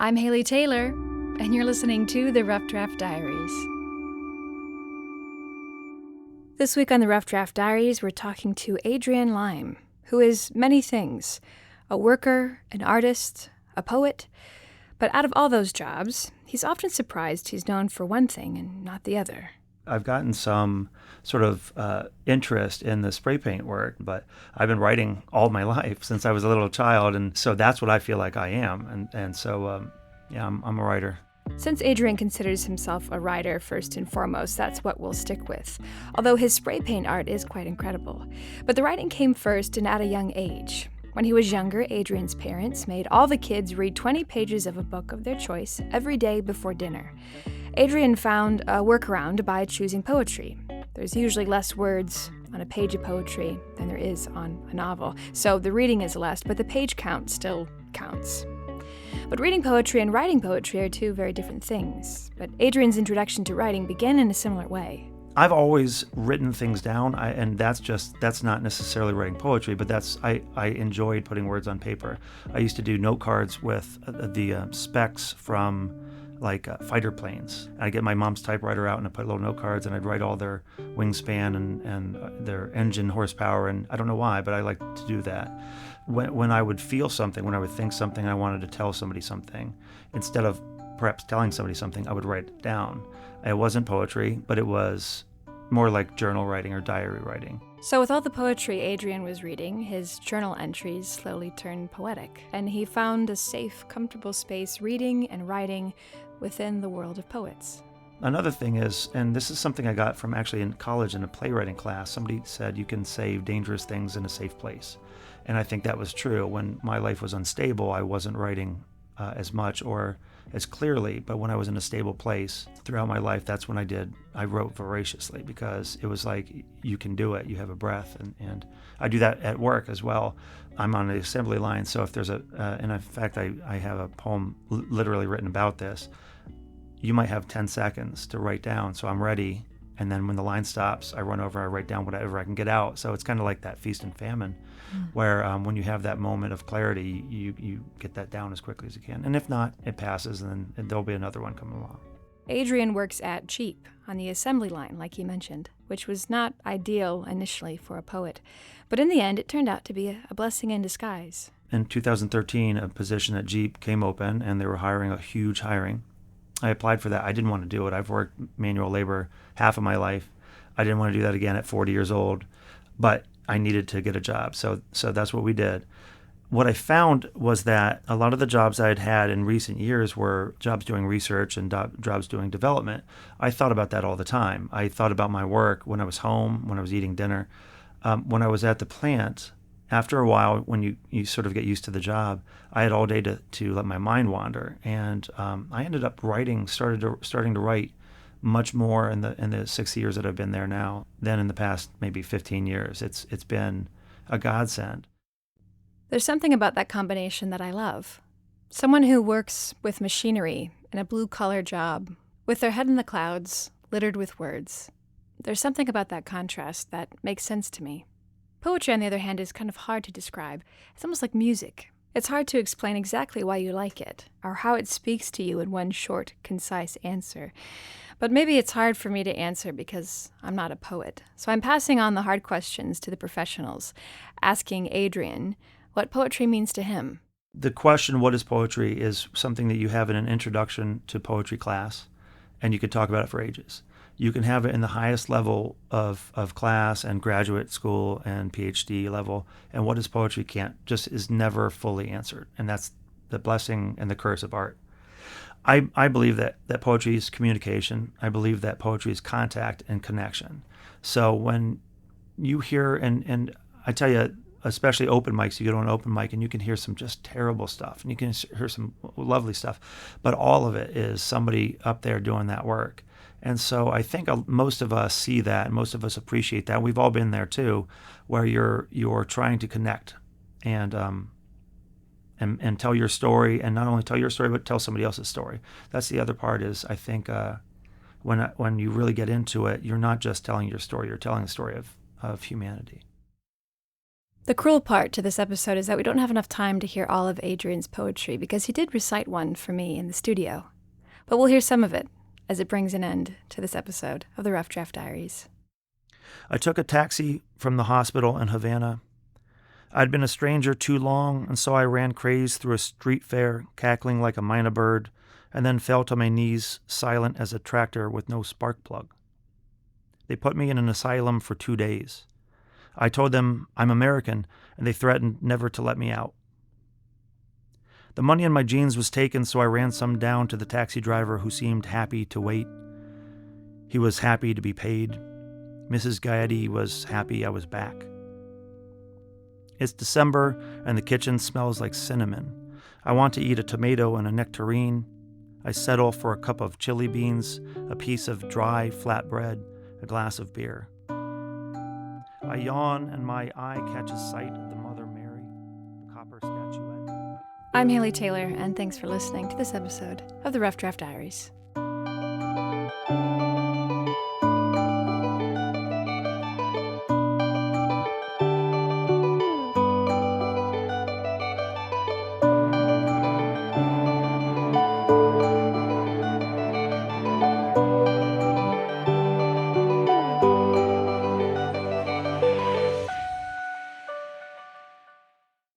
I'm Haley Taylor, and you're listening to the Rough Draft Diaries. This week on the Rough Draft Diaries, we're talking to Adrian Lime, who is many things: a worker, an artist, a poet. But out of all those jobs, he's often surprised he's known for one thing and not the other. I've gotten some sort of interest in the spray paint work, but I've been writing all my life since I was a little child, and so that's what I feel like I am. I'm a writer. Since Adrian considers himself a writer first and foremost, that's what we'll stick with, although his spray paint art is quite incredible. But the writing came first and at a young age. When he was younger, Adrian's parents made all the kids read 20 pages of a book of their choice every day before dinner. Adrian found a workaround by choosing poetry. There's usually less words on a page of poetry than there is on a novel, so the reading is less, but the page count still counts. But reading poetry and writing poetry are two very different things. But Adrian's introduction to writing began in a similar way. I've always written things down, and that's not necessarily writing poetry, but I enjoyed putting words on paper. I used to do note cards with the specs from fighter planes. I'd get my mom's typewriter out and I'd put little note cards, and I'd write all their wingspan and their engine horsepower, and I don't know why, but I like to do that. When I would feel something, when I would think something, I wanted to tell somebody something, instead of perhaps telling somebody something, I would write it down. It wasn't poetry, but it was more like journal writing or diary writing. So with all the poetry Adrian was reading, his journal entries slowly turned poetic, and he found a safe, comfortable space reading and writing within the world of poets. Another thing is, and this is something I got from actually in college in a playwriting class, somebody said you can save dangerous things in a safe place. And I think that was true. When my life was unstable, I wasn't writing as much or as clearly, but when I was in a stable place throughout my life, that's when I wrote voraciously, because it was like, you can do it, you have a breath, and I do that at work as well. I'm on the assembly line, so if there's and in fact I have a poem literally written about this. You might have 10 seconds to write down, so I'm ready, and then when the line stops, I run over, I write down whatever I can get out. So it's kind of like that feast and famine, where when you have that moment of clarity, you get that down as quickly as you can. And if not, it passes, and then there'll be another one coming along. Adrian works at Jeep on the assembly line, like he mentioned, which was not ideal initially for a poet. But in the end, it turned out to be a blessing in disguise. In 2013, a position at Jeep came open, and they were hiring a huge hiring. I applied for that. I didn't want to do it. I've worked manual labor half of my life. I didn't want to do that again at 40 years old, but I needed to get a job. So that's what we did. What I found was that a lot of the jobs I had had in recent years were jobs doing research and jobs doing development. I thought about that all the time. I thought about my work when I was home, when I was eating dinner. When I was at the plant, after a while, when you sort of get used to the job, I had all day to let my mind wander, and I ended up starting to write much more in the 6 years that I've been there now than in the past maybe 15 years. It's been a godsend. There's something about that combination that I love. Someone who works with machinery in a blue-collar job, with their head in the clouds, littered with words. There's something about that contrast that makes sense to me. Poetry, on the other hand, is kind of hard to describe. It's almost like music. It's hard to explain exactly why you like it, or how it speaks to you in one short, concise answer. But maybe it's hard for me to answer because I'm not a poet. So I'm passing on the hard questions to the professionals, asking Adrian what poetry means to him. The question, what is poetry, is something that you have in an introduction to poetry class, and you could talk about it for ages. You can have it in the highest level of class and graduate school and PhD level, and what is poetry is never fully answered, and that's the blessing and the curse of art. I believe that poetry is communication. I believe that poetry is contact and connection. So when you hear, and I tell you, especially open mics, you go to an open mic and you can hear some just terrible stuff, and you can hear some lovely stuff, but all of it is somebody up there doing that work. And so I think most of us see that, and most of us appreciate that. We've all been there too, where you're trying to connect and tell your story, and not only tell your story, but tell somebody else's story. That's the other part. Is I think when you really get into it, you're not just telling your story; you're telling the story of humanity. The cruel part to this episode is that we don't have enough time to hear all of Adrian's poetry because he did recite one for me in the studio. But we'll hear some of it as it brings an end to this episode of the Rough Draft Diaries. I took a taxi from the hospital in Havana. I'd been a stranger too long, and so I ran crazed through a street fair, cackling like a mynah bird, and then fell to my knees, silent as a tractor with no spark plug. They put me in an asylum for 2 days. I told them I'm American, and they threatened never to let me out. The money in my jeans was taken, so I ran some down to the taxi driver, who seemed happy to wait. He was happy to be paid. Mrs. Gaetti was happy I was back. It's December, and the kitchen smells like cinnamon. I want to eat a tomato and a nectarine. I settle for a cup of chili beans, a piece of dry flatbread, a glass of beer. I yawn, and my eye catches sight of the Mother Mary, the copper statuette. I'm Haley Taylor, and thanks for listening to this episode of the Rough Draft Diaries.